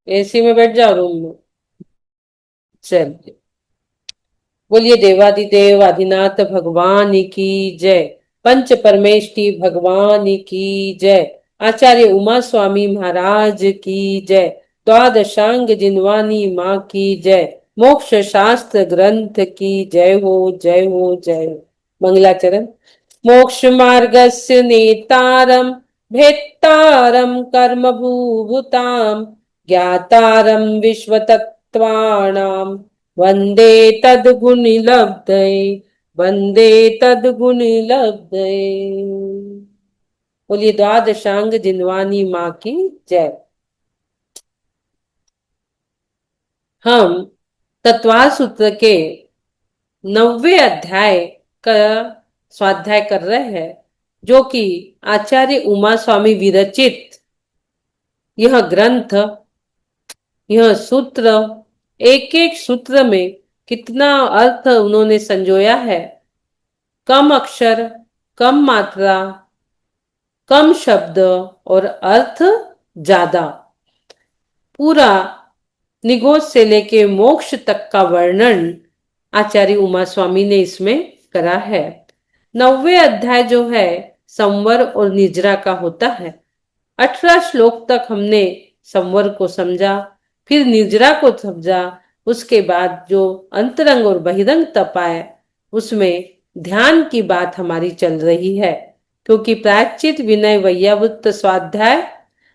AC में बैठ जाओ रूम में। चलिए, बोलिए देवादिदेव आदिनाथ भगवान की जय। पंच परमेष्टि भगवान की जय। आचार्य उमा स्वामी महाराज की जय। द्वादशांग जिनवानी माँ की जय। मोक्ष शास्त्र ग्रंथ की जय हो, जय हो, जय हो। मंगलाचरण। मोक्ष मार्गस्य नेतारम भेत्तारम कर्म भूभुताम ज्ञातारम विश्वतत्त्वानाम वंदे तद्गुणिलब्धये। वंदे तद्गुणिलब्धये। बोलिए द्वादशांग जिनवानी माँ की जय। हम तत्वार सूत्र के 9वें अध्याय का स्वाध्याय कर रहे हैं, जो कि आचार्य उमा स्वामी विरचित यह ग्रंथ, यह सूत्र, एक एक सूत्र में कितना अर्थ उन्होंने संजोया है। कम अक्षर, कम मात्रा, कम शब्द और अर्थ ज्यादा। पूरा निगोज से लेके मोक्ष तक का वर्णन आचार्य उमा स्वामी ने इसमें करा है। 9वें अध्याय जो है संवर और निजरा का होता है। 18 श्लोक तक हमने संवर को समझा, फिर निजरा को समझा। उसके बाद जो अंतरंग और बहिरंग तप आए, उसमें ध्यान की बात हमारी चल रही है। क्योंकि प्रायश्चित विनय वैयावृत्त स्वाध्याय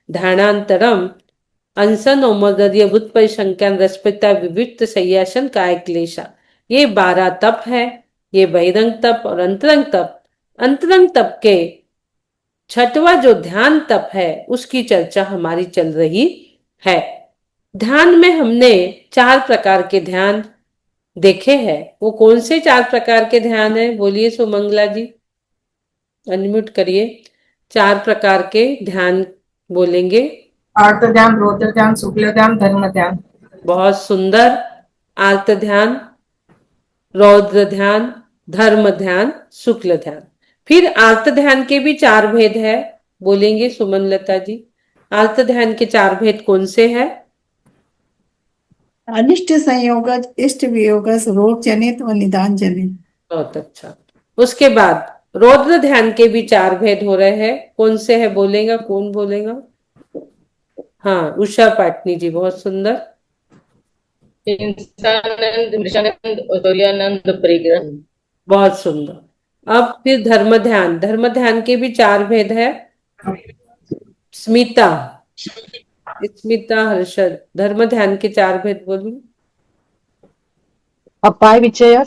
ध्यानांतरम अनशन ओमदर्य भूत परिसंख्यान रसपिता विविक्त सय्यासन काय क्लेशा, ये 12 तप है। ये बहिरंग तप और अंतरंग तप। अंतरंग तप के छठवां जो ध्यान तप है, उसकी चर्चा हमारी चल रही है। ध्यान में हमने 4 प्रकार के ध्यान देखे हैं। वो कौन से 4 प्रकार के ध्यान है? बोलिए सुमंगला जी, अनम्यूट करिए। 4 प्रकार के ध्यान बोलेंगे। आर्त ध्यान, रौद्र ध्यान, शुक्ल ध्यान, धर्म ध्यान। बहुत सुंदर। आर्त ध्यान, रौद्र ध्यान, धर्म ध्यान, शुक्ल ध्यान। फिर आर्त ध्यान के भी 4 भेद है। बोलेंगे सुमनलता जी। आर्त ध्यान के 4 भेद कौन से हैं? अनिष्ट संयोग, इष्ट वियोग, रोग जनित व निदान जनित। बहुत अच्छा। उसके बाद रौद्र ध्यान के भी 4 भेद हो रहे हैं। कौन से है? बोलेगा कौन? बोलेगा? हाँ, उषा पाटनी जी, बहुत सुंदर। इंसानंद, मृषानंद और तुर्यानंद परिग्रह। बहुत सुंदर। अब फिर धर्म ध्यान। धर्म ध्यान के भी 4 भेद है। स्मिता, स्मिता हर्षद, धर्म ध्यान के 4 भेद बोलिए। अपाय विचय।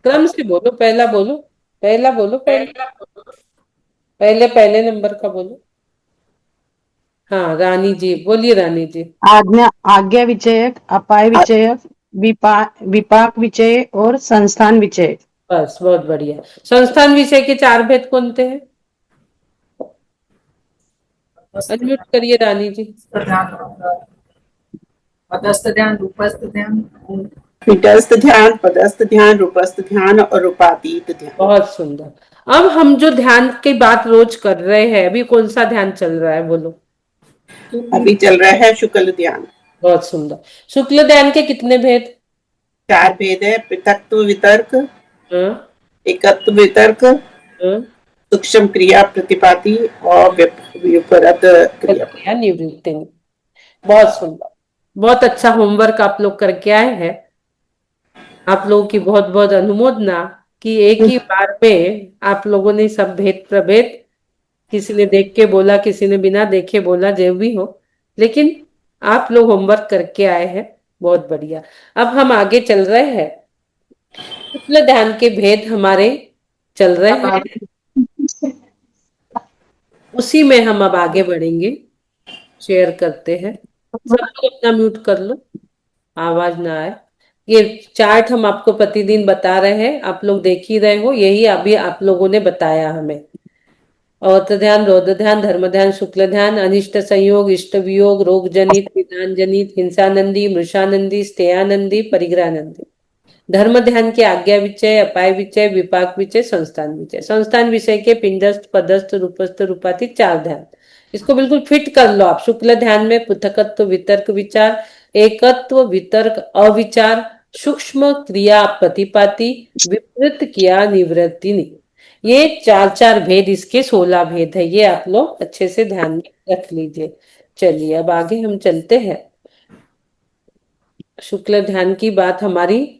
क्रम से बोलो, पहला बोलो, पहला बोलो, पहले नंबर का बोलो। हाँ रानी जी, बोलिए रानी जी। आज्ञा विचयक, अपाय विचयक, विपाक विचय और संस्थान विचय। बस, बहुत बढ़िया। संस्थान विषय के 4 भेद कौन से हैं? अनम्यूट करिए रानी जी। पदस्थ ध्यान, रूपस्थ ध्यान, पीठस्थ ध्यान, पदस्थ ध्यान, रूपस्थ ध्यान और रूपातीत ध्यान। बहुत सुंदर। अब हम जो ध्यान की बात रोज कर रहे हैं, अभी कौन सा ध्यान चल रहा है? बोलो। अभी चल रहा है शुक्ल ध्यान। बहुत सुंदर। शुक्ल ध्यान के कितने भेद? 4 भेद है। पृथक्त्व वितर्क, हाँ, एकत्व वितर्क, हाँ, सूक्ष्म क्रिया प्रतिपाती और विपरीत क्रिया क्रिया निवृत्ति। बहुत सुंदर। बहुत अच्छा होमवर्क आप लोग करके आए हैं। आप लोगों की बहुत बहुत अनुमोदना कि एक ही बार में आप लोगों ने सब भेद प्रभेद, किसी ने देख के बोला, किसी ने बिना देखे बोला, जो भी हो, लेकिन आप लोग होमवर्क करके आए हैं। बहुत बढ़िया। अब हम आगे चल रहे हैं। शुक्ल ध्यान के भेद हमारे चल रहे हैं, उसी में हम अब आगे बढ़ेंगे। शेयर करते हैं। सब लोग अपना म्यूट कर लो, आवाज ना आए। ये चार्ट हम आपको प्रतिदिन बता रहे हैं, आप लोग देख ही रहे हो। यही अभी आप लोगों ने बताया हमें। औत ध्यान, रौद्र ध्यान, धर्म ध्यान, शुक्ल ध्यान, अनिष्ट संयोग, इष्ट वियोग, रोग जनित, निदान जनित, हिंसानंदी, मृषानंदी, स्थेयानंदी, परिग्रहानंदी। धर्म ध्यान के आज्ञा विचय, अपाय विचय, विपाक विचय, संस्थान विचय। संस्थान विषय के पिंडस्थ, पदस्थ, रूपस्थ, रूपातीत 4 ध्यान। इसको बिल्कुल फिट कर लो आप। शुक्ल ध्यान में पृथकत्व, वितर्क, विचार, एकत्व, वितर्क, अविचार, सूक्ष्म क्रिया प्रतिपाती, विपरीत क्रिया निवृत्ति। ये 4 भेद, इसके 16 भेद है। ये आप लोग अच्छे से ध्यान में रख लीजिए। चलिए अब आगे हम चलते हैं। शुक्ल ध्यान की बात हमारी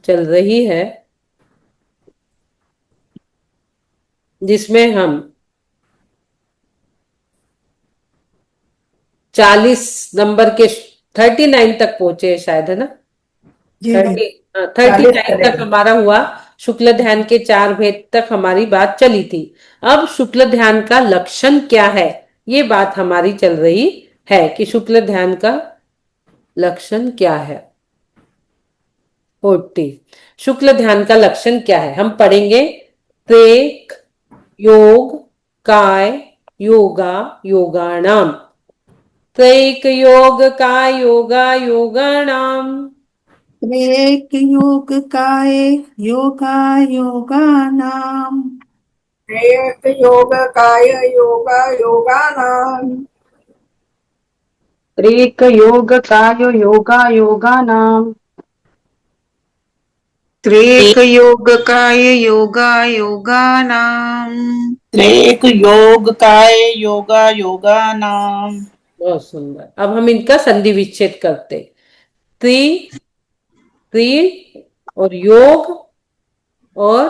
चल रही है, जिसमें हम 40 नंबर के 39 तक पहुंचे शायद, है ना? जी मैम। 39 तक हमारा हुआ। शुक्ल ध्यान के 4 भेद तक हमारी बात चली थी। अब शुक्ल ध्यान का लक्षण क्या है, ये बात हमारी चल रही है कि शुक्ल ध्यान का लक्षण क्या है। 40 शुक्ल ध्यान का लक्षण क्या है हम पढ़ेंगे। त्रेक, योग, काय, योगा, योगाणाम। त्रैक योग, काय, योगा, योगाणाम। त्रेक योग काय योगा योगानाम। एक योग काय योगा योगानाम। त्रेक योग काय योगा योगानाम। त्रेक योग काय योगा योगानाम। त्रेक योग काय योगा योगानाम। बहुत सुंदर। अब हम इनका संधि विच्छेद करते। त्रि, त्रि और योग और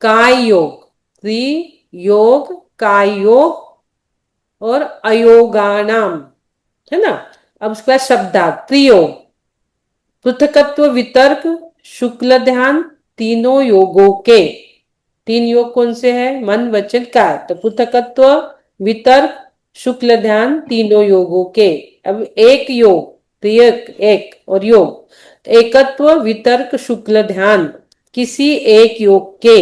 काय योग। त्रि योग, काय योग और अयोगानाम, है ना? अब उसके बाद शब्दार्थ। त्रियोग, पृथकत्व, वितर्क, शुक्ल ध्यान, तीनों योगों के। 3 योग कौन से हैं? मन, वचन, काय। तो पृथकत्व, वितर्क, शुक्ल ध्यान, तीनों योगों के। अब एक योग, त्रियक एक और योग, एकत्व, वितर्क, शुक्ल ध्यान, किसी एक योग के।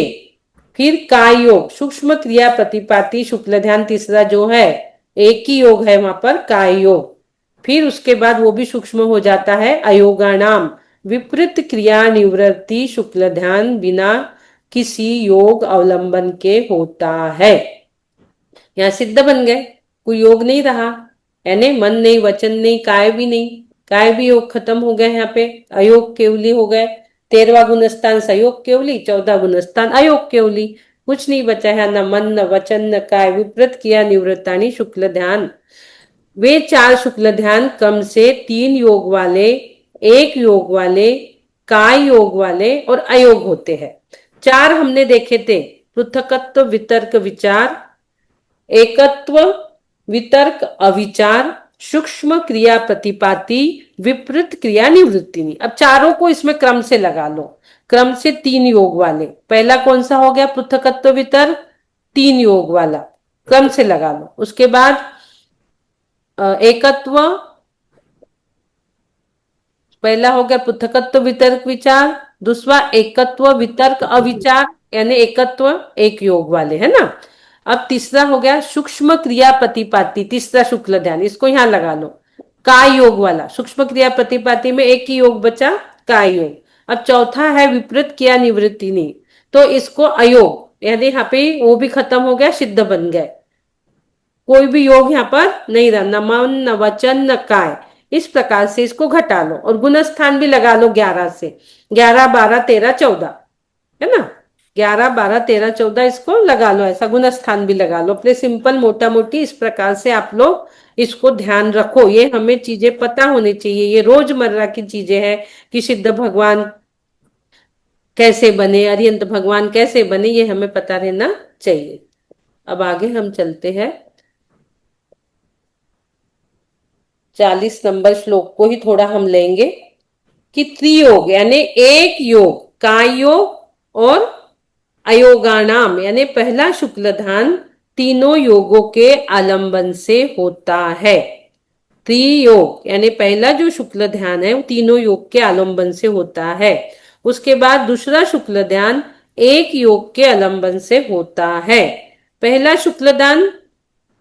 फिर काय योग, सूक्ष्म क्रिया प्रतिपाती, शुक्ल ध्यान तीसरा जो है, एक ही योग है वहां पर, काय योग। फिर उसके बाद वो भी सूक्ष्म हो जाता है, अयोगानाम, विपरीत क्रिया निवृत्ति, शुक्ल ध्यान बिना किसी योग अवलंबन के होता है। यहाँ सिद्ध बन गए, कोई योग नहीं रहा, यानी मन नहीं, वचन नहीं, काय भी नहीं। काय भी योग खत्म हो गए, यहाँ पे अयोग केवली हो गए। 13वां गुणस्थान सहयोग केवली, 14 गुणस्थान अयोग केवली। कुछ नहीं बचा है, न मन, न वचन, न काय, विपरीत किया निवृत्तानी, शुक्ल ध्यान। वे 4 शुक्ल ध्यान क्रम से 3 योग वाले, 1 योग वाले, काय योग वाले और अयोग होते हैं। 4 हमने देखे थे, पृथकत्व, वितर्क, विचार, एकत्व, वितर्क, अविचार, सूक्ष्म क्रिया प्रतिपाती, विपरीत क्रिया निवृत्ति। अब चारों को इसमें क्रम से लगा लो, क्रम से 3 योग वाले। पहला कौन सा हो गया? पृथकत्व, वितर्क, 3 योग वाला, क्रम से लगा लो। उसके बाद एकत्व, पहला हो गया पृथकत्व, वितर्क, विचार। दूसरा एकत्व, वितर्क, अविचार, यानी एकत्व एक योग वाले, है ना? अब तीसरा हो गया सूक्ष्म क्रिया प्रतिपाती, तीसरा शुक्ल ध्यान, इसको यहां लगा लो, काय योग वाला। सूक्ष्म क्रिया प्रतिपाती में एक ही योग बचा, काय योग। अब चौथा है विपरीत क्रिया निवृत्ति नहीं, तो इसको अयोग, यानी यहाँ पे वो भी खत्म हो गया, सिद्ध बन गए। कोई भी योग यहाँ पर नहीं रहा, न मन, न वचन, न काय। इस प्रकार से इसको घटा लो और गुणस्थान भी लगा लो 11 से। 11, 12, 13, 14, है ना? 11, 12, 13, 14 इसको लगा लो, ऐसा गुणस्थान भी लगा लो अपने। सिंपल मोटा मोटी इस प्रकार से आप लोग इसको ध्यान रखो। ये हमें चीजें पता होनी चाहिए, ये रोजमर्रा की चीजें हैं कि सिद्ध भगवान कैसे बने, अरिहंत भगवान कैसे बने, ये हमें पता रहना चाहिए। अब आगे हम चलते हैं। 40 नंबर श्लोक को ही थोड़ा हम लेंगे कि त्रियोग, यानी एक योग, काय योग और अयोगानाम, यानी पहला शुक्ल ध्यान तीनों योगों के आलंबन से होता है। त्रियोग यानी पहला जो शुक्ल ध्यान है वो तीनों योग के आलंबन से होता है। उसके बाद दूसरा शुक्ल ध्यान एक योग के आलंबन से होता है। पहला शुक्ल ध्यान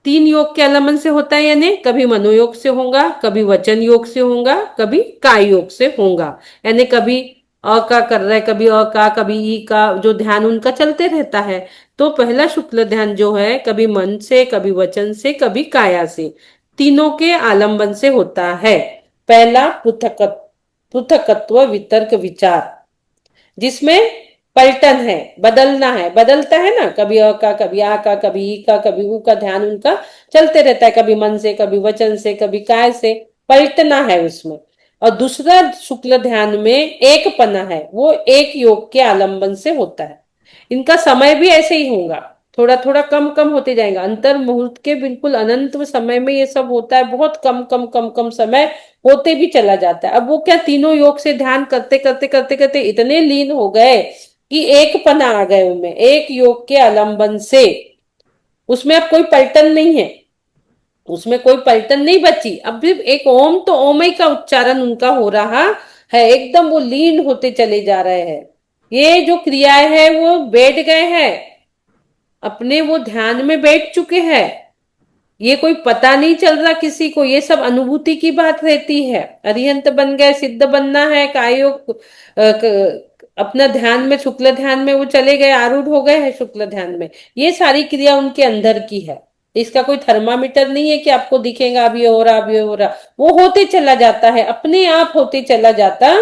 3 योग के आलंबन से होता है, यानी कभी मनोयोग से होगा, कभी वचन योग से होगा, कभी काय योग से होगा। यानी कभी अ का कर रहे, कभी अ का, कभी ई का, जो ध्यान उनका चलते रहता है। तो पहला शुक्ल ध्यान जो है कभी मन से, कभी वचन से, कभी काया से, तीनों के आलंबन से होता है। पहला पृथकत्व वितर्क विचार, जिसमें पलटन है, बदलना है, बदलता है ना, कभी अ का, कभी आ का, कभी ई का, कभी ऊ का, ध्यान उनका चलते रहता है, कभी मन से, कभी वचन से, कभी काय से, पलटना है उसमें। और दूसरा शुक्ल ध्यान में एक पना है, वो एक योग के आलंबन से होता है। इनका समय भी ऐसे ही होगा, थोड़ा थोड़ा कम कम होते जाएगा। अंतर मुहूर्त के बिल्कुल अनंत समय में ये सब होता है, बहुत कम कम कम कम समय होते भी चला जाता है। अब वो क्या, तीनों योग से ध्यान करते करते करते करते इतने लीन हो गए कि एक पना आ गए उनमें, एक योग के आलंबन से। उसमें अब कोई पलटन नहीं है, उसमें कोई पलटन नहीं बची। अब भी एक ओम, तो ओम ही का उच्चारण उनका हो रहा है, एकदम वो लीन होते चले जा रहे हैं। ये जो क्रियाएं हैं वो बैठ गए हैं, अपने वो ध्यान में बैठ चुके हैं। ये कोई पता नहीं चल रहा किसी को, ये सब अनुभूति की बात रहती है। अरिहंत बन गए, सिद्ध बनना है, कायोग अपना ध्यान में, शुक्ल ध्यान में वो चले गए, आरूढ़ हो गए हैं शुक्ल ध्यान में। ये सारी क्रिया उनके अंदर की है। इसका कोई थर्मामीटर नहीं है कि आपको दिखेगा अब ये हो रहा, अब ये हो रहा। वो होते चला जाता है, अपने आप होते चला जाता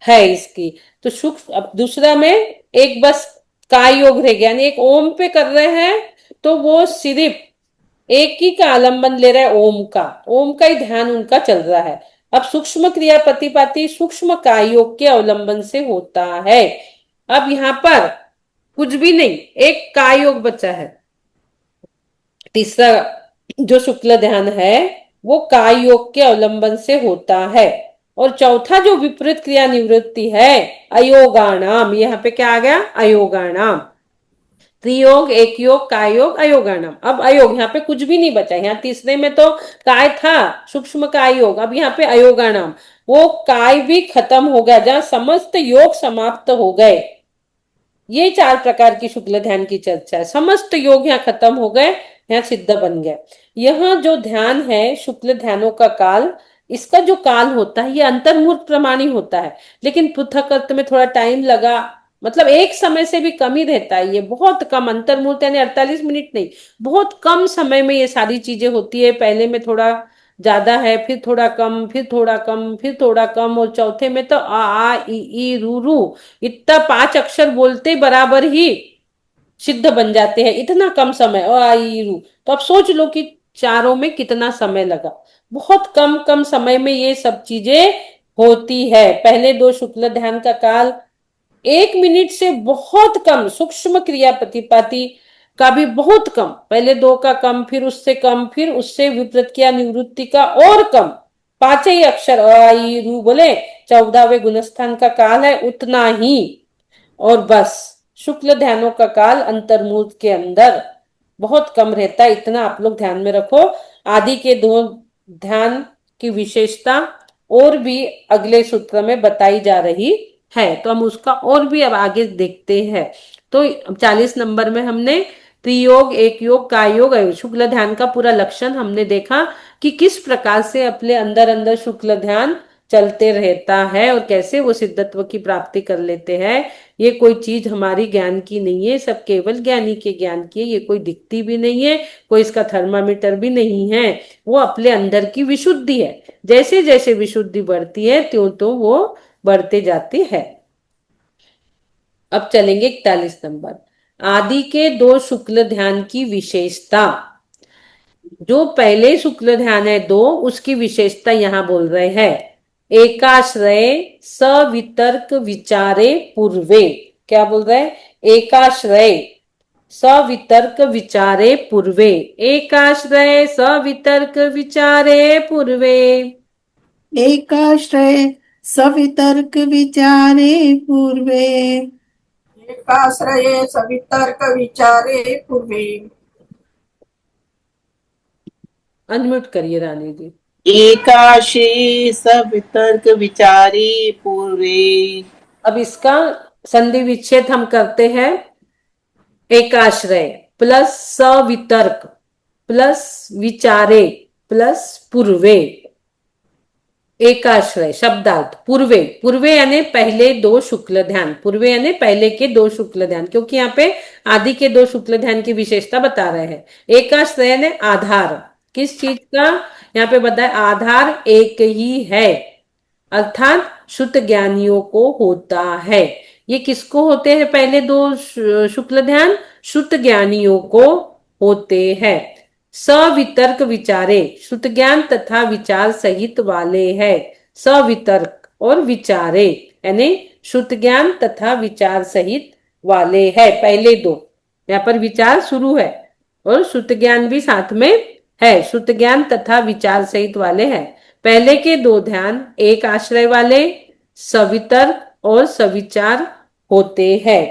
है इसकी। तो अब दूसरा में एक बस काय योग रह गया, यानी एक ओम पे कर रहे हैं, तो वो सिर्फ एक ही का आलंबन ले रहा है, ओम का, ओम का ही ध्यान उनका चल रहा है। अब सूक्ष्म क्रिया प्रतिपाती सूक्ष्म काय योग के अवलंबन से होता है। अब यहां पर कुछ भी नहीं, एक काय योग बचा है। तीसरा जो शुक्ल ध्यान है वो काय योग के अवलंबन से होता है। और चौथा जो विपरीत क्रिया निवृत्ति है, अयोगाणाम, यहाँ पे क्या आ गया, अयोगाणाम। त्रियोग, एक योग, काय योग, अयोगाणाम। अब अयोग, यहाँ पे कुछ भी नहीं बचा। यहाँ तीसरे में तो काय था, सूक्ष्म काय योग, अब यहाँ पे अयोगाणाम। वो काय भी खत्म हो गया, जहां समस्त योग समाप्त हो गए। ये चार प्रकार की शुक्ल ध्यान की चर्चा है। समस्त योग यहाँ खत्म हो गए, यहाँ सिद्ध बन गए। यहाँ जो ध्यान है, शुक्ल ध्यानों का काल, इसका जो काल होता है ये अंतर्मुहूर्त प्रमाणी होता है। लेकिन पृथक अर्थ में थोड़ा टाइम लगा, मतलब एक समय से भी कम ही रहता है, ये बहुत कम। अंतर्मुहूर्त यानी 48 मिनट नहीं, बहुत कम समय में ये सारी चीजें होती है। पहले में थोड़ा ज्यादा है, फिर थोड़ा कम, फिर थोड़ा कम, फिर थोड़ा कम, और चौथे में तो आ ई रू रू, इतना 5 अक्षर बोलते बराबर ही सिद्ध बन जाते हैं, इतना कम समय। आ ई रू, तो आप सोच लो कि चारों में कितना समय लगा। बहुत कम कम समय में ये सब चीजें होती है। पहले दो शुक्ल ध्यान का काल 1 मिनट से बहुत कम, सूक्ष्म क्रिया प्रतिपाती का भी बहुत कम, पहले दो का कम, फिर उससे कम, फिर उससे विपरीत किया निवृत्ति का और कम। 5 ही अक्षर अ ई रू बोले, 14वें गुणस्थान का काल है, उतना ही। और बस शुक्ल ध्यानों का काल अंतर्मुहूर्त के अंदर बहुत कम रहता है, इतना आप लोग ध्यान में रखो। आदि के दो ध्यान की विशेषता और भी अगले सूत्र में बताई जा रही है, तो हम उसका और भी अब आगे देखते हैं। तो 40 नंबर में हमने त्रियोग, एक योग, काय योग, शुक्ल ध्यान का पूरा लक्षण हमने देखा कि किस प्रकार से अपने अंदर अंदर शुक्ल ध्यान चलते रहता है और कैसे वो सिद्धत्व की प्राप्ति कर लेते हैं। ये कोई चीज हमारी ज्ञान की नहीं है, सब केवल ज्ञानी के ज्ञान की है। ये कोई दिखती भी नहीं है, कोई इसका थर्मामीटर भी नहीं है, वो अपने अंदर की विशुद्धि है। जैसे जैसे विशुद्धि बढ़ती है त्यों तो वो बढ़ते जाती है। अब चलेंगे 41 नंबर, आदि के दो शुक्ल ध्यान की विशेषता। जो पहले शुक्ल ध्यान है दो, उसकी विशेषता यहां बोल रहे हैं। एकाश्रय सवितर्क विचारे पूर्वे, क्या बोल रहे हैं, एकाश्रय सवितर्क विचारे पूर्वे, एकाश्रय सवितर्क विचारे पूर्वे। एकाश्रय सवितर्क विचारे पूर्वे। एकाश्रये सवितर्क विचारे पूर्वे। अनम्यूट करिए रानी जी। एकाशे सवितर्क विचारे पूर्वे। अब इसका संधि विच्छेद हम करते हैं। एकाश्रय प्लस सवितर्क प्लस विचारे प्लस पूर्वे। एकाश्रय शब्दार्थ पूर्वे, पूर्वे यानी पहले दो शुक्ल ध्यान, पूर्वे यानी पहले के दो शुक्ल ध्यान, क्योंकि यहाँ पे आदि के दो शुक्ल ध्यान की विशेषता बता रहे हैं। एकाश्रय यानी आधार, किस चीज का यहाँ पे बताया, आधार एक ही है, अर्थात शुद्ध ज्ञानियों को होता है। ये किसको होते हैं पहले दो शुक्ल ध्यान, शुद्ध ज्ञानियों को होते हैं। सवितर्क विचारे, शुद्ध ज्ञान तथा विचार सहित वाले हैं। सवितर्क और विचारे यानी शुद्ध ज्ञान तथा विचार सहित वाले हैं, पहले दो, यहाँ पर विचार शुरू है और शुद्ध ज्ञान भी साथ में है। शुद्ध ज्ञान तथा विचार सहित वाले हैं। पहले के दो ध्यान एक आश्रय वाले सवितर्क और सविचार होते हैं।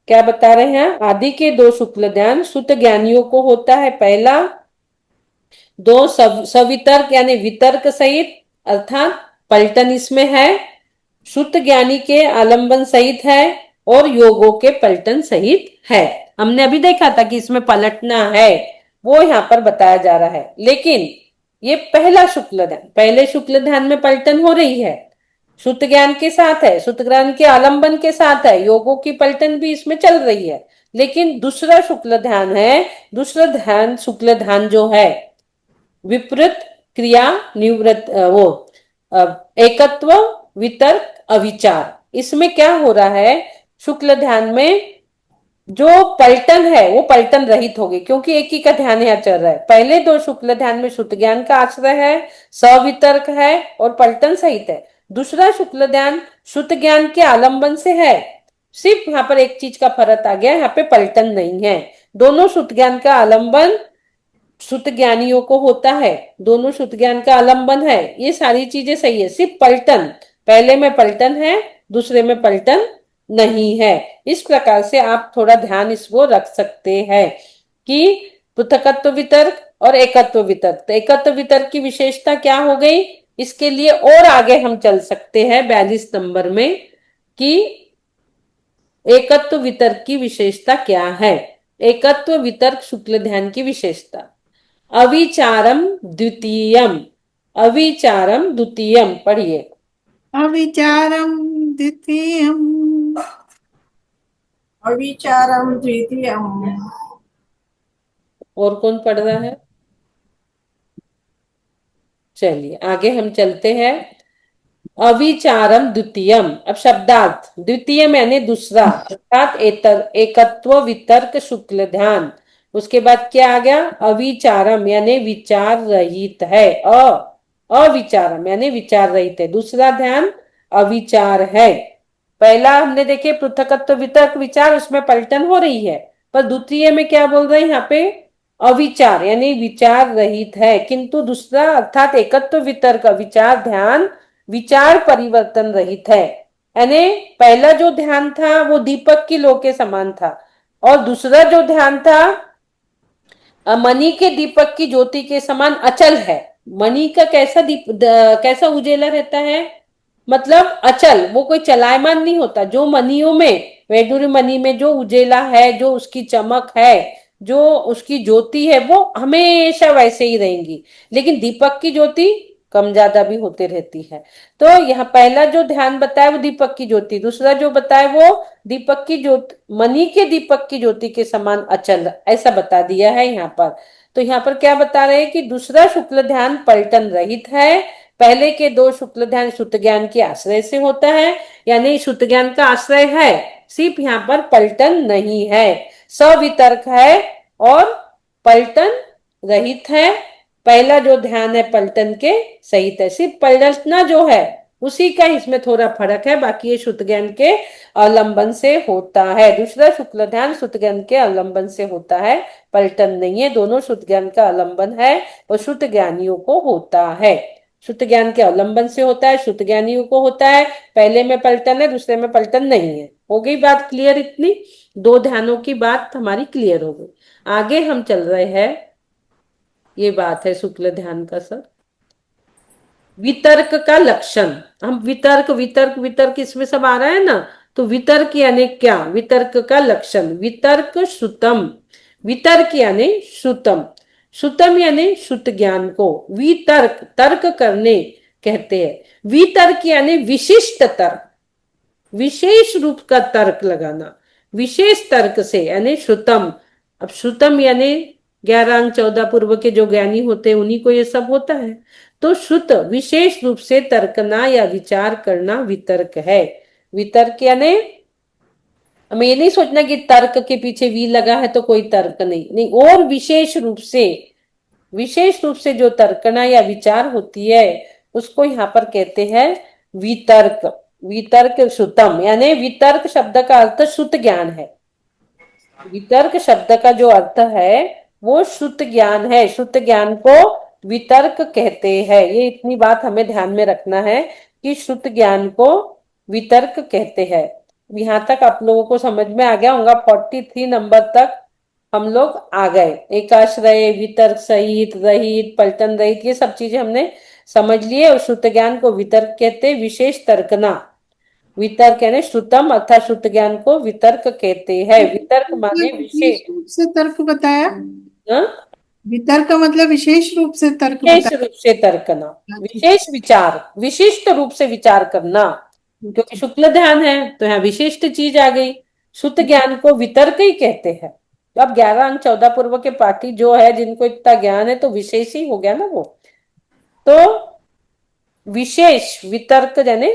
क्या बता रहे हैं, आदि के दो शुक्ल ध्यान शुद्ध ज्ञानियों को होता है, पहला दो सवितर्क यानी वितर्क सहित, अर्थात पलटन इसमें है, शुद्ध ज्ञानी के आलंबन सहित है और योगों के पलटन सहित है। हमने अभी देखा था कि इसमें पलटना है, वो यहाँ पर बताया जा रहा है। लेकिन ये पहला शुक्ल ध्यान, पहले शुक्ल ध्यान में पलटन हो रही है, शुद्ध ज्ञान के साथ है, शुद्ध ज्ञान के आलंबन के साथ है, योगों की पलटन भी इसमें चल रही है। लेकिन दूसरा शुक्ल ध्यान है, दूसरा ध्यान शुक्ल ध्यान जो है विपरीत क्रिया निवृत्त, एकत्व वितर्क अविचार, इसमें क्या हो रहा है, शुक्ल ध्यान में जो पलटन है वो पलटन रहित होगी, क्योंकि एक ही का ध्यान यहाँ चल रहा है। पहले दो शुक्ल ध्यान में शुद्ध ज्ञान का आश्रय है, सवितर्क है और पलटन सहित है। दूसरा शुक्ल ध्यान शुद्ध ज्ञान के आलंबन से है, सिर्फ यहाँ पर एक चीज का फर्क आ गया, यहाँ पे पलटन नहीं है। दोनों शुद्ध ज्ञान का आलंबन शुद्ध ज्ञानियों को होता है, दोनों शुद्ध ज्ञान का आलंबन है, ये सारी चीजें सही है। सिर्फ पलटन, पहले में पलटन है, दूसरे में पलटन नहीं है। इस प्रकार से आप थोड़ा ध्यान इसको रख सकते हैं कि पृथकत्व वितर्क और एकत्व वितर्क। तो एकत्व वितर्क की विशेषता क्या हो गई, इसके लिए और आगे हम चल सकते हैं 42 नंबर में कि एकत्व वितर्क की विशेषता क्या है। एकत्व वितर्क शुक्ल ध्यान की विशेषता, अविचारम द्वितीयम, अविचारम द्वितीयम, पढ़िए। अविचारम द्वितीयम, अविचारम द्वितीयम। और कौन पढ़ रहा है, चलिए आगे हम चलते हैं। अविचारम द्वितीयम, अब शब्दार्थ, द्वितीयम यानी दूसरा, अर्थात एकत्व वितर्क शुक्ल ध्यान। उसके बाद क्या आ गया, अविचारम यानी विचार रहित है, अविचारम यानी विचार रहित है, दूसरा ध्यान अविचार है। पहला हमने देखे पृथकत्व वितर्क विचार, उसमें पलटन हो रही है, पर द्वितीय में क्या बोल रहे हैं यहाँ पे, अविचार यानी विचार रहित है। किंतु दूसरा अर्थात एकत्व वितर्क विचार ध्यान विचार परिवर्तन रहित है, यानी पहला जो ध्यान था वो दीपक की लो के समान था, और दूसरा जो ध्यान था मणि के दीपक की ज्योति के समान अचल है। मणि का कैसा उजेला रहता है, मतलब अचल, वो कोई चलायमान नहीं होता। जो मणियों में, वैडूर्य मणि में जो उजेला है, जो उसकी चमक है, जो उसकी ज्योति है, वो हमेशा वैसे ही रहेंगी। लेकिन दीपक की ज्योति कम ज्यादा भी होते रहती है। तो यहाँ पहला जो ध्यान बताया वो दीपक की ज्योति, दूसरा जो बताया वो दीपक की ज्योति, मणि के दीपक की ज्योति के समान अचल, ऐसा बता दिया है यहाँ पर। तो यहाँ पर क्या बता रहे हैं कि दूसरा शुक्ल ध्यान पलटन रहित है, पहले के दो शुक्ल ध्यान शुद्ध ज्ञान के आश्रय से होता है, यानी शुद्ध ज्ञान का आश्रय है, सिर्फ यहाँ पर पलटन नहीं है, सवितर्क है और पलटन रहित है। पहला जो ध्यान है पलटन के सहित है, सिर्फ पलटना जो है उसी का इसमें थोड़ा फर्क है, बाकी ये शुद्ध ज्ञान के अवलंबन से होता है। दूसरा शुक्ल ध्यान शुद्ध ज्ञान के अवलंबन से होता है, पलटन नहीं है, दोनों शुद्ध ज्ञान का अवलंबन है और शुद्ध ज्ञानियों को होता है। शुद्ध ज्ञान के अवलंबन से होता है, शुद्ध ज्ञानियों को होता है, पहले में पलटन है, दूसरे में पलटन नहीं है। हो गई बात क्लियर, इतनी दो ध्यानों की बात हमारी क्लियर हो गई। आगे हम चल रहे हैं, ये बात है शुक्ल ध्यान का सर, वितर्क का लक्षण। हम वितर्क वितर्क वितर्क इसमें सब आ रहा है ना, तो वितर्क यानी क्या, वितर्क का लक्षण, वितर्क श्रुतम, वितर्क यानी श्रुतम, श्रुतम यानी शुद्ध ज्ञान को, वितर्क तर्क करने कहते हैं। वितर्क यानी विशिष्ट तर्क, विशेष रूप का तर्क लगाना, विशेष तर्क से, यानी श्रुतम। अब श्रुतम यानी 11 अंक 14 पूर्व के जो ज्ञानी होते हैं उन्हीं को ये सब होता है। तो श्रुत विशेष रूप से तर्कना या विचार करना वितर्क है। वितर्क यानी हमें ये नहीं सोचना कि तर्क के पीछे वी लगा है तो कोई तर्क नहीं, नहीं, और विशेष रूप से जो तर्कना या विचार होती है उसको यहाँ पर कहते हैं वितर्क। वितर्क श्रुतम, यानी वितर्क शब्द का अर्थ श्रुत ज्ञान है। वितर्क शब्द का जो अर्थ है वो श्रुत ज्ञान है। श्रुत ज्ञान को वितर्क कहते हैं। ये इतनी बात हमें ध्यान में रखना है कि श्रुत ज्ञान को वितर्क कहते हैं। यहाँ तक आप लोगों को समझ में आ गया होगा। 43 नंबर तक हम लोग आ गए। एकाश्रय, वितर्क सहित, रहित, पलटन रहित, ये सब चीजें हमने समझ लिए। और श्रुत ज्ञान को वितर्क कहते, विशेष तर्कना। वितर्क यानी श्रुतम अर्थात श्रुत ज्ञान को वितर्क कहते हैं। वितर्क माने विशेष रूप से तर्क बताया। हाँ? वितर्क का मतलब विशेष रूप से तर्क विशेष बताया। रूप से तर्कना, विशेष विचार, विशिष्ट रूप से विचार करना। क्योंकि शुक्ल ध्यान है तो यहाँ विशिष्ट चीज आ गई। शुद्ध ज्ञान को वितर्क ही कहते हैं। तो अब 11 अंक 14 पूर्व के पाठी जो है जिनको इतना ज्ञान है तो विशेष ही हो गया ना वो। तो विशेष वितर्क यानी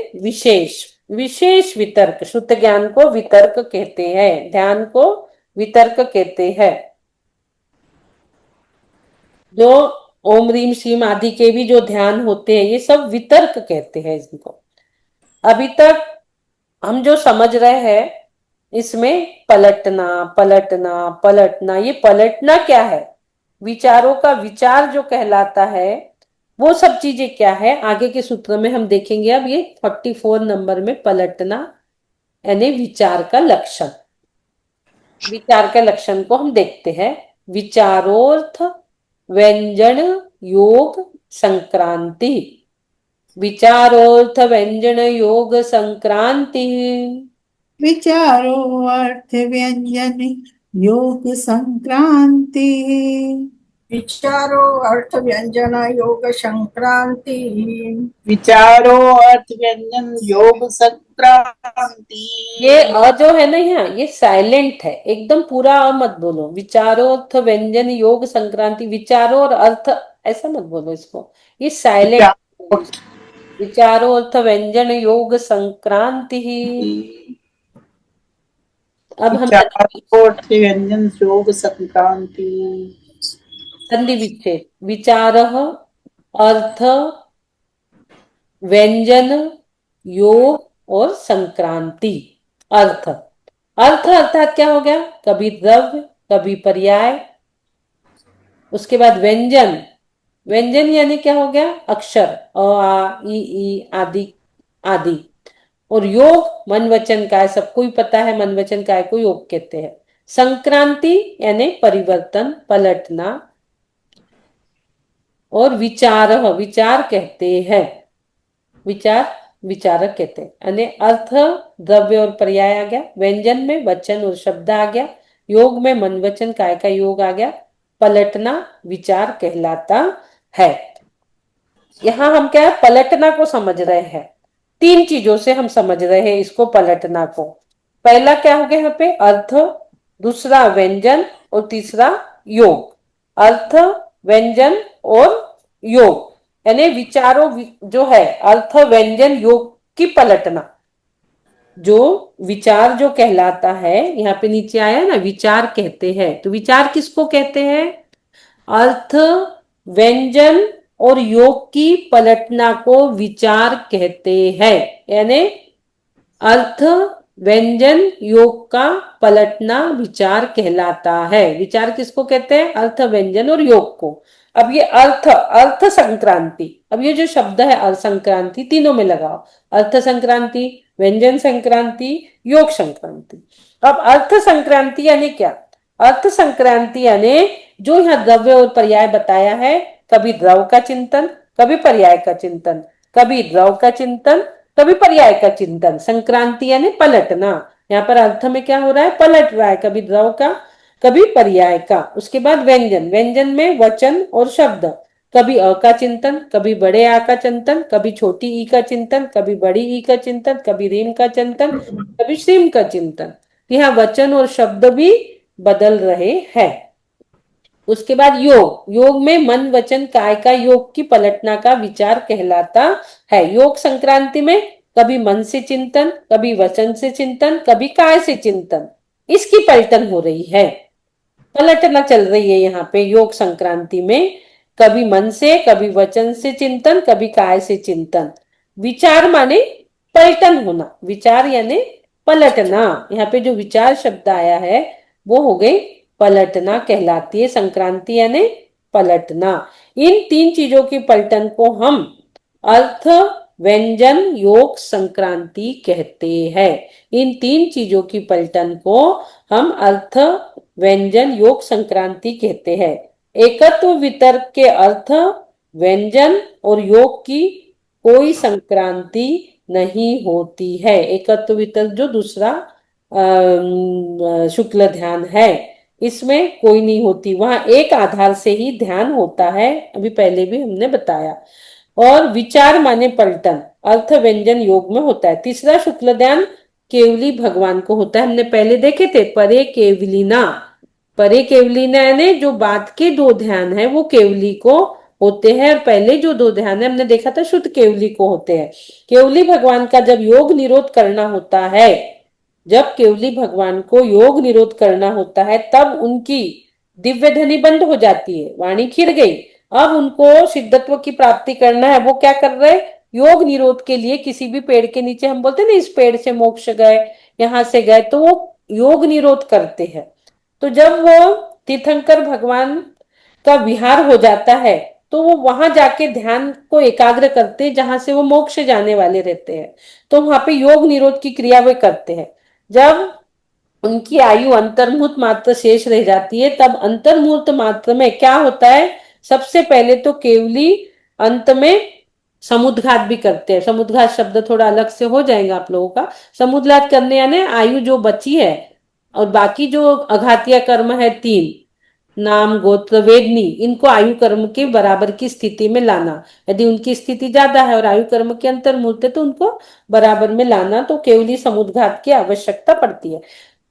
विशेष वितर्क, शुद्ध ज्ञान को वितर्क कहते हैं, ध्यान को वितर्क कहते हैं। जो ओम रीम श्रीम आदि के भी जो ध्यान होते हैं ये सब वितर्क कहते हैं इनको। अभी तक हम जो समझ रहे हैं इसमें पलटना पलटना पलटना, ये पलटना क्या है, विचारों का विचार जो कहलाता है वो सब चीजें क्या है, आगे के सूत्र में हम देखेंगे। अब ये 44 नंबर में पलटना यानी विचार का लक्षण, विचार के लक्षण को हम देखते हैं। विचारोर्थ व्यंजन योग संक्रांति, विचारोर्थ व्यंजन योग संक्रांति, विचारो अर्थ व्यंजन योग संक्रांति, विचारो अर्थ व्यंजन योग संक्रांति, विचारो अर्थ व्यंजन योग संक्रांति। ये अ जो है ना यहाँ ये साइलेंट है, एकदम पूरा अ मत बोलो। विचारो अर्थ व्यंजन योग संक्रांति, विचारो और अर्थ ऐसा मत बोलो इसको, ये साइलेंट। विचारो अर्थ व्यंजन योग संक्रांति। अब हम विचारो अर्थ व्यंजन योग संक्रांति। संधि विच्छेद, विचार अर्थ व्यंजन योग और संक्रांति। अर्थ, अर्थ अर्थात क्या हो गया, कभी द्रव्य कभी पर्याय। उसके बाद व्यंजन, व्यंजन यानी क्या हो गया, अक्षर अ आ ई आदि आदि। और योग मन वचन काय, सबको ही पता है मन वचन काय को योग कहते हैं। संक्रांति यानी परिवर्तन, पलटना। और विचार, विचार कहते हैं, विचार विचारक कहते हैं। यानी अर्थ द्रव्य और पर्याय आ गया, व्यंजन में वचन और शब्द आ गया, योग में मन वचन काय का योग आ गया, पलटना विचार कहलाता है। यहां हम क्या है, पलटना को समझ रहे हैं। 3 चीजों से हम समझ रहे हैं इसको, पलटना को। पहला क्या हो गया यहाँ पे, अर्थ, दूसरा व्यंजन और तीसरा योग। अर्थ व्यंजन और योग यानी विचारों जो है अर्थ व्यंजन योग की पलटना। जो विचार जो कहलाता है, यहाँ पे नीचे आया ना विचार कहते हैं, तो विचार किसको कहते हैं, अर्थ व्यंजन और योग की पलटना को विचार कहते हैं। यानी अर्थ व्यंजन योग का पलटना विचार कहलाता है। विचार किसको कहते हैं, अर्थ व्यंजन और योग को। अब ये अर्थ, अर्थ संक्रांति, अब ये जो शब्द है अर्थ संक्रांति, तीनों में लगाओ, अर्थ संक्रांति, व्यंजन संक्रांति, योग संक्रांति। अब अर्थ संक्रांति यानी क्या, अर्थ संक्रांति यानी जो यहाँ द्रव्य और पर्याय बताया है, कभी द्रव का चिंतन कभी पर्याय का चिंतन, कभी द्रव का चिंतन कभी पर्याय का चिंतन। संक्रांति यानी पलटना, यहाँ पर अर्थ में क्या हो रहा है, पलट रहा है, कभी द्रव का कभी पर्याय का। उसके बाद व्यंजन, व्यंजन में वचन और शब्द, कभी अ का चिंतन, कभी बड़े आ का चिंतन, कभी छोटी ई का चिंतन, कभी बड़ी ई का चिंतन, कभी रीम का चिंतन, कभी श्रीम का चिंतन। यहाँ वचन और शब्द भी बदल रहे हैं। उसके बाद योग, योग में मन वचन काय का योग की पलटना का विचार कहलाता है। योग संक्रांति में कभी मन से चिंतन, कभी वचन से चिंतन, कभी काय से चिंतन, इसकी पलटन हो रही है, पलटना चल रही है यहाँ पे योग संक्रांति में। कभी मन से, कभी वचन से चिंतन, कभी काय से चिंतन। विचार माने पलटन होना, विचार यानी पलटना। यहाँ पे जो विचार शब्द आया है वो हो गई पलटना कहलाती है। संक्रांति यानी पलटना। इन तीन चीजों की पलटन को हम अर्थ व्यंजन योग संक्रांति कहते हैं। इन तीन चीजों की पलटन को हम अर्थ व्यंजन योग संक्रांति कहते हैं। एकत्व वितर्क के अर्थ व्यंजन और योग की कोई संक्रांति नहीं होती है। एकत्व वितर्क जो दूसरा शुक्ल ध्यान है, इसमें कोई नहीं होती, वहां एक आधार से ही ध्यान होता है, अभी पहले भी हमने बताया। और विचार माने पलटन अर्थ व्यंजन योग में होता है। तीसरा शुक्ल ध्यान केवली भगवान को होता है, हमने पहले देखे थे, परे केवलीना। परे केवलीना यानी जो बात के दो ध्यान है वो केवली को होते हैं, और पहले जो दो ध्यान है हमने देखा था शुद्ध केवली को होते हैं। केवली भगवान का जब योग निरोध करना होता है, जब केवली भगवान को योग निरोध करना होता है, तब उनकी दिव्य ध्वनि बंद हो जाती है, वाणी खिर गई। अब उनको सिद्धत्व की प्राप्ति करना है, वो क्या कर रहे, योग निरोध के लिए किसी भी पेड़ के नीचे, हम बोलते ना इस पेड़ से मोक्ष गए, यहां से गए, तो वो योग निरोध करते हैं। तो जब वो तीर्थंकर भगवान का विहार हो जाता है तो वो वहां जाके ध्यान को एकाग्र करते हैं जहां से वो मोक्ष जाने वाले रहते हैं, तो वहां पे योग निरोध की क्रिया वे करते हैं। जब उनकी आयु अंतर्मुहूर्त मात्र शेष रह जाती है, तब अंतर्मुहूर्त मात्र में क्या होता है, सबसे पहले तो केवली अंत में समुद्घात भी करते हैं। समुद्घात शब्द थोड़ा अलग से हो जाएगा आप लोगों का। समुद्घात करने यानी आयु जो बची है और बाकी जो अघातीय कर्म है तीन, नाम गोत्र वेदनी, इनको आयु कर्म के बराबर की स्थिति में लाना। यदि उनकी स्थिति ज्यादा है और आयु कर्म के अंतर्मुहूर्त है तो उनको बराबर में लाना, तो केवली समुद्घात की आवश्यकता पड़ती है।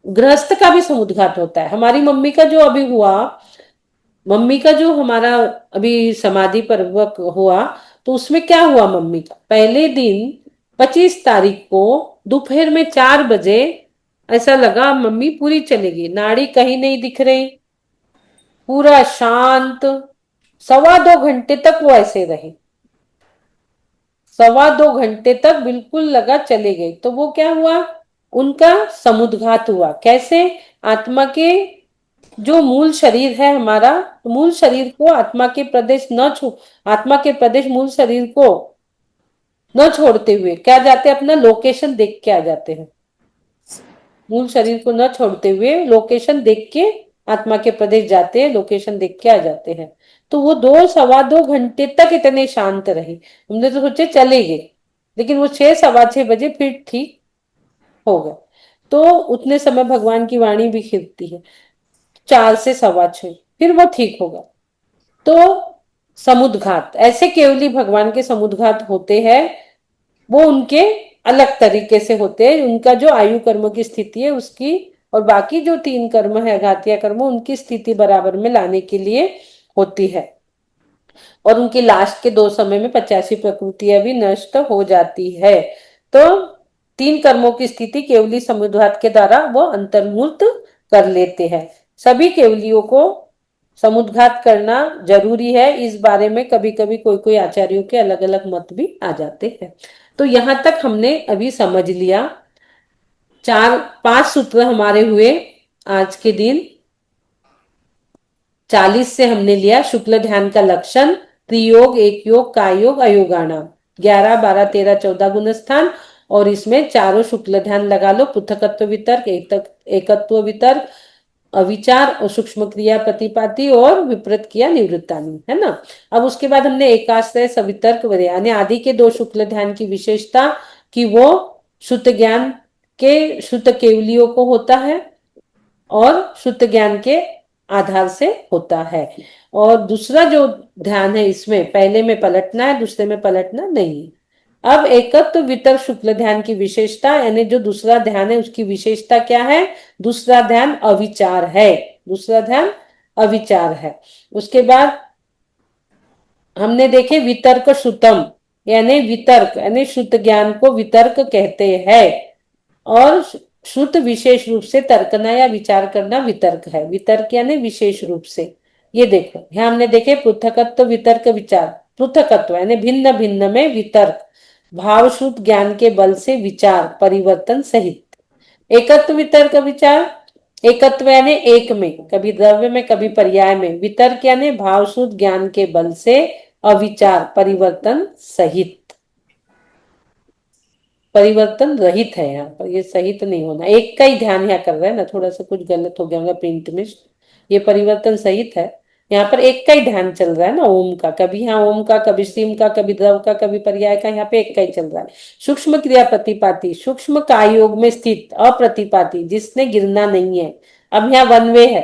गृहस्थ का भी समुद्घात होता है। हमारी मम्मी का जो अभी हुआ, मम्मी का जो हमारा अभी समाधि पर्व हुआ, तो उसमें क्या हुआ, मम्मी का पहले दिन 25 तारीख को दोपहर में 4 बजे ऐसा लगा मम्मी पूरी चलेगी, नाड़ी कहीं नहीं दिख रही, पूरा शांत। 2.25 घंटे तक वो ऐसे रहे, 2.25 घंटे तक बिल्कुल लगा चले गए। तो वो क्या हुआ, उनका समुद्घात हुआ। कैसे, आत्मा के जो मूल शरीर है हमारा, मूल शरीर को आत्मा के प्रदेश न छो आत्मा के प्रदेश मूल शरीर को न छोड़ते हुए क्या जाते, अपना लोकेशन देख के आ जाते हैं। मूल शरीर को न छोड़ते हुए लोकेशन देख के आत्मा के प्रदेश जाते हैं, लोकेशन देख के आ जाते हैं। तो वो 2-2.25 घंटे तक इतने शांत रहे। हमने तो सोचे चले गए, लेकिन वो 6-6:15 बजे फिर ठीक हो गए। तो उतने समय भगवान की वाणी भी खिलती है, 4 से 6:15 फिर वो ठीक होगा। तो समुद्घात, ऐसे केवली भगवान के समुद्घात होते हैं, वो उनके अलग तरीके से होते हैं। उनका जो आयु कर्म की स्थिति है उसकी, और बाकी जो 3 कर्म है घातिया कर्म, उनकी स्थिति बराबर में लाने के लिए होती है। और उनकी लास्ट के 2 समय में 85 प्रकृतियां भी नष्ट हो जाती है। तो 3 कर्मों की स्थिति केवली समुद्घात के द्वारा वो अंतर्मुक्त कर लेते हैं। सभी केवलियों को समुद्घात करना जरूरी है, इस बारे में कभी कभी कोई कोई आचार्यों के अलग अलग मत भी आ जाते हैं। तो यहां तक हमने अभी समझ लिया। 4-5 सूत्र हमारे हुए आज के दिन। 40 से हमने लिया शुक्ल ध्यान का लक्षण, त्रियोग, एक योग, काय योग, अयोगाणाम, 11, 12, 13, 14 गुण स्थान, और इसमें चारों शुक्ल ध्यान लगा लो, पृथकत्व वितर्क, एकत्व वितर्क, अविचार और सूक्ष्म क्रिया प्रतिपाती और विपरीत किया निवृत्तानी, है ना। अब उसके बाद हमने एकाश्रय सवितर्क यानी आदि के 2 शुक्ल ध्यान की विशेषता कि वो शुद्ध ज्ञान के शुद्ध केवलियों को होता है और शुद्ध ज्ञान के आधार से होता है। और दूसरा जो ध्यान है इसमें, पहले में पलटना है, दूसरे में पलटना नहीं है। अब एकत्व वितर्क शुक्ल ध्यान की विशेषता, यानी जो दूसरा ध्यान है उसकी विशेषता क्या है? दूसरा ध्यान अविचार है। दूसरा ध्यान अविचार है। उसके बाद हमने देखे वितर्क श्रुतम, यानी वितर्क यानी शुद्ध ज्ञान को वितर्क कहते हैं। और श्रुत विशेष रूप से तर्कना या विचार करना वितर्क है। वितर्क यानी विशेष रूप से। ये देखो, यहाँ हमने देखे पृथकत्व वितर्क विचार। पृथकत्व यानी भिन्न भिन्न में वितर्क, भावश्रुत ज्ञान के बल से विचार परिवर्तन सहित। एकत्व वितर्क विचार, एकत्व यानी एक में, कभी द्रव्य में कभी पर्याय में। वितर्क यानी भावश्रुत ज्ञान के बल से अविचार परिवर्तन सहित। परिवर्तन रहित है यहाँ पर, ये सहित नहीं होना, एक का ही ध्यान यहाँ कर रहे हैं ना, थोड़ा सा कुछ गलत हो गया होगा प्रिंट में। ये परिवर्तन सहित है, यहाँ पर एक का ही ध्यान चल रहा है ना, ओम का। कभी यहाँ ओम का, कभी श्रीम का, कभी द्रव का, कभी पर्याय का, यहाँ पे एक का ही चल रहा है। सूक्ष्म क्रिया प्रतिपाती, सूक्ष्म कायोग में स्थित अप्रतिपाती, जिसने गिरना नहीं है। अब यहाँ वन वे है,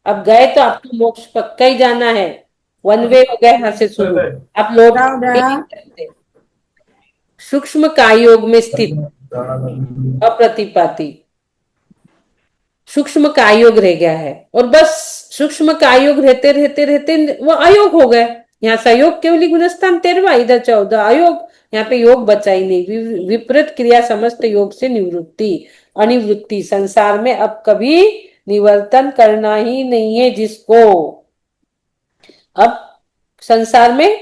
अब गए तो आपको मोक्ष पक्का ही जाना है। वन वे हो गया यहाँ से शुरू, आप लौट के नहीं सकते। सूक्ष्म कायोग में स्थित अप्रतिपाती, सूक्ष्म कायोग रह गया है, और बस सूक्ष्म कायोग रहते रहते रहते वो अयोग हो गए। यहाँ सहयोग केवली गुणस्थान 13, इधर 14 अयोग, यहाँ पे योग बचा ही नहीं। विपरीत क्रिया समस्त योग से निवृत्ति, अनिवृत्ति, संसार में अब कभी निवर्तन करना ही नहीं है जिसको। अब संसार में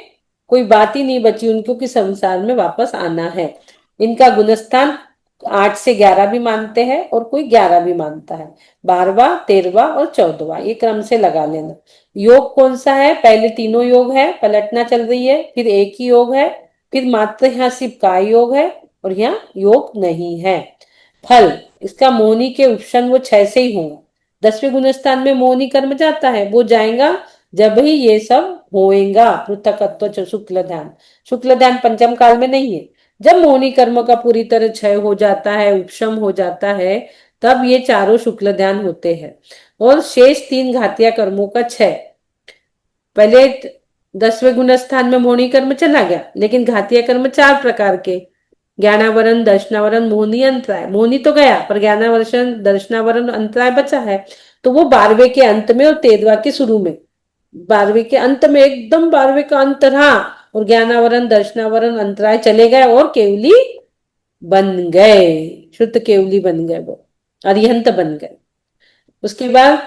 कोई बात ही नहीं बची उनको कि संसार में वापस आना है। इनका गुणस्थान 8 से 11 भी मानते हैं और कोई 11 भी मानता है। 12वां, 13वां और 14वां, ये क्रम से लगा लेना। योग कौन सा है? पहले तीनों योग है, पलटना चल रही है, फिर एक ही योग है, फिर मात्र यहाँ सिर्फ काय योग है और यहाँ योग नहीं है। फल इसका मोहनी के उपशन वो 6 से ही होगा। 10वें गुणस्थान में मोहनी कर्म जाता है, वो जाएगा जब ही ये सब होएगा। पृथकत्व शुक्ल ध्यान, शुक्ल ध्यान पंचम काल में नहीं है। जब मोहनी कर्म का पूरी तरह क्षय हो जाता है, उपशम हो जाता है, तब ये चारों शुक्ल ध्यान होते हैं। और शेष 3 घातिया कर्मों का क्षय। पहले 10वें गुणस्थान में मोहनी कर्म चला गया, लेकिन घातिया कर्म 4 प्रकार के, ज्ञानावरण, दर्शनावरण, मोहनी, अंतराय। मोहनी तो गया पर ज्ञानावरण, दर्शनावरण, अंतराय बचा है, तो वो 12वें के अंत में और 13वां के शुरू में। 12वें के अंत में एकदम 12वें का अंत रहा और ज्ञानावरण, दर्शनावरण, अंतराय चले गए और केवली बन गए, शुद्ध केवली बन गए, वो अरिहंत बन गए। उसके बाद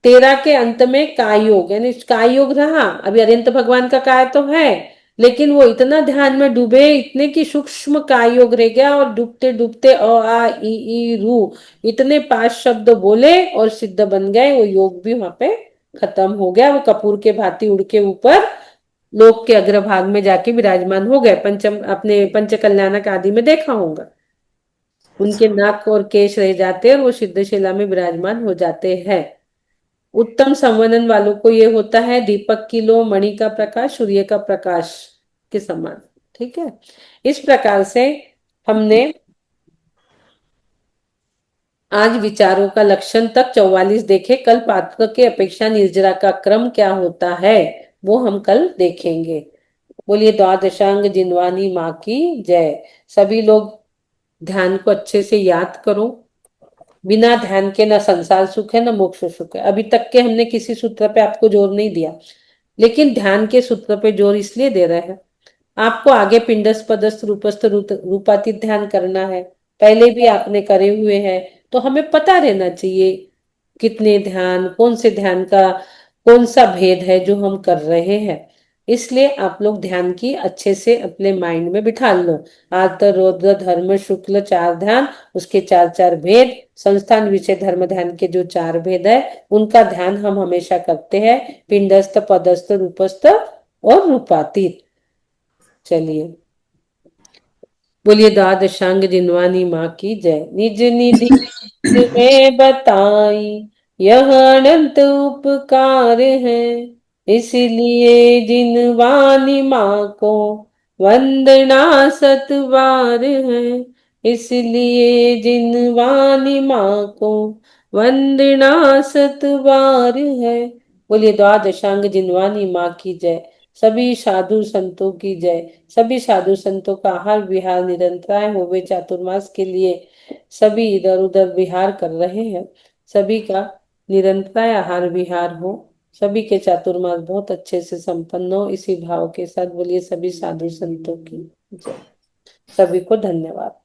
13 के अंत में काय योग, यानी काय योग रहा। अभी अरिहंत भगवान का काय तो है, लेकिन वो इतना ध्यान में डूबे, इतने की सूक्ष्म काय योग रह गया, और डूबते डूबते अ आ ई रू इतने 5 शब्द बोले और सिद्ध बन गए। वो योग भी वहां पे खत्म हो गया। वो कपूर के भांति उड़ के ऊपर लोक के अग्रभाग में जाके विराजमान हो गए। पंचम अपने पंच कल्याणक आदि में देखा होगा, उनके नाक और केश रह जाते हैं और वो सिद्धशिला में विराजमान हो जाते हैं। उत्तम संवदन वालों को ये होता है दीपक की लो, मणि का प्रकाश, सूर्य का प्रकाश के समान। ठीक है, इस प्रकार से हमने आज विचारों का लक्षण तक 44 देखे। कल पात्र के अपेक्षा निर्जरा का क्रम क्या होता है वो हम कल देखेंगे। बोलिए द्वादशांग जिनवानी माँ की जय। सभी लोग ध्यान को अच्छे से याद करो। बिना ध्यान के ना संसार सुख है ना मोक्ष सुख है। अभी तक के हमने किसी सूत्र पे आपको जोर नहीं दिया, लेकिन ध्यान के सूत्र पे जोर इसलिए दे रहे हैं, आपको आगे पिंडस्थ पदस्थ रूपस्थ रूपातीत ध्यान करना है। पहले भी आपने करे हुए हैं, तो हमें पता रहना चाहिए कितने ध्यान, कौन से ध्यान का कौन सा भेद है जो हम कर रहे हैं। इसलिए आप लोग ध्यान की अच्छे से अपने माइंड में बिठा लो। आर्त, रौद्र, धर्म, शुक्ल 4 ध्यान, उसके 4 भेद, संस्थान, विषय, धर्म ध्यान के जो 4 भेद है, उनका ध्यान हम हमेशा करते हैं। पिंडस्थ, पदस्थ, रूपस्थ और रूपातीत। चलिए बोलिए द्वादशांग जिनवानी माँ की जय। निज निधि में बताई यह अनंत उपकार है, इसलिए जिनवानी माँ को वंदना 7 बार है। इसलिए जिनवानी माँ को वंदना 7 बार है। बोलिए द्वादशांग जिनवानी माँ की जय। सभी साधु संतों की जय। सभी साधु संतों का आहार विहार निरंतराय होवे चातुर्मास के लिए सभी इधर उधर विहार कर रहे हैं। सभी का निरंतराय आहार विहार हो, सभी के चातुर्मास बहुत अच्छे से संपन्न हो, इसी भाव के साथ बोलिए सभी साधु संतों की जय। सभी को धन्यवाद।